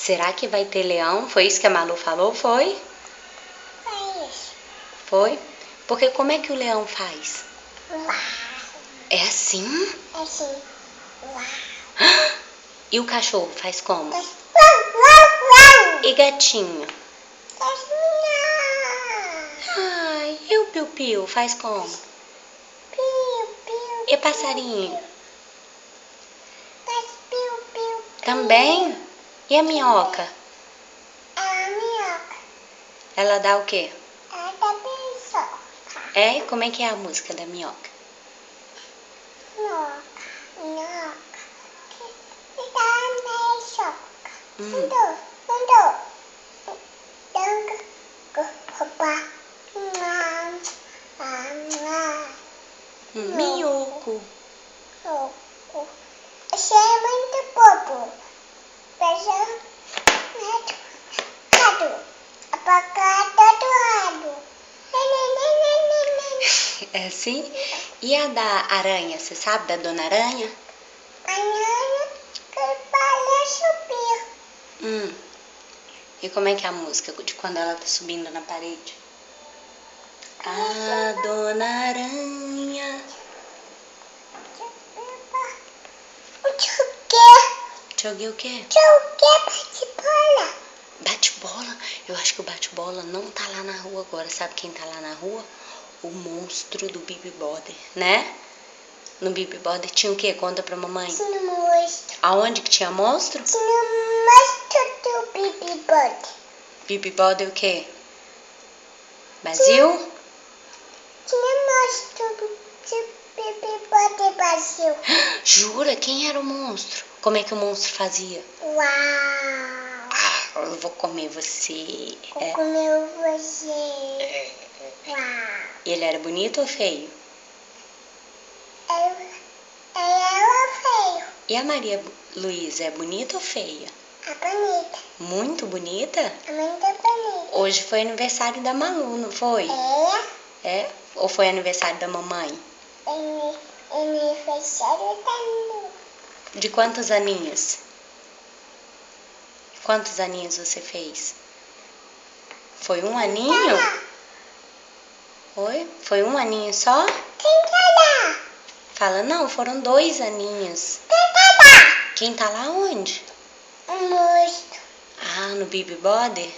Será que vai ter leão? Foi isso que a Malu falou? Foi? É isso. Foi? Porque como é que o leão faz? Uau. É assim? É assim. Uau. E o cachorro faz como? Uau, uau, uau. E gatinho? Assim. Ai, e o piu-piu faz como? Piu, piu. E passarinho? Faz piu, piu. Também? E a minhoca? A minhoca. Ela dá o quê? Ela dá beijoca. É? Como é que é a música da minhoca? Minhoca, minhoca. Que dá beijoca. Andou, andou. Danca, roupa. Minhoco. Você é muito bobo. Beijão. Rado. Apagado do rado. É assim? E a da aranha? Você sabe da Dona Aranha? Amanhã que vai subir. E como é que é a música de quando ela tá subindo na parede? A Dona Aranha. Joguei o quê? Bate-bola. Bate-bola? Eu acho que o bate-bola não tá lá na rua agora. Sabe quem tá lá na rua? O monstro do Bibi Border, né? No Bibi Border tinha o quê? Conta pra mamãe. Tinha monstro. Aonde que tinha monstro? Tinha monstro do Bibi Border. Bibi Border o quê? Brasil? Tinha monstro do Bibi Border Brasil. Jura? Quem era o monstro? Como é que o monstro fazia? Uau. Eu vou comer você. Vou comer você. Uau. Ele era bonito ou feio? Ela era feio. E a Maria Luísa é bonita ou feia? A bonita. Muito bonita? A muito bonita. Hoje foi aniversário da Malu, não foi? É? Ou foi aniversário da mamãe? Aniversário da Malu. De quantos aninhos? Quantos aninhos você fez? Foi um aninho? Foi? Foi um aninho só? Quem tá lá? Fala, não, foram 2 aninhos. Quem tá lá? Quem tá lá onde? O monstro. Ah, no Bibi Border?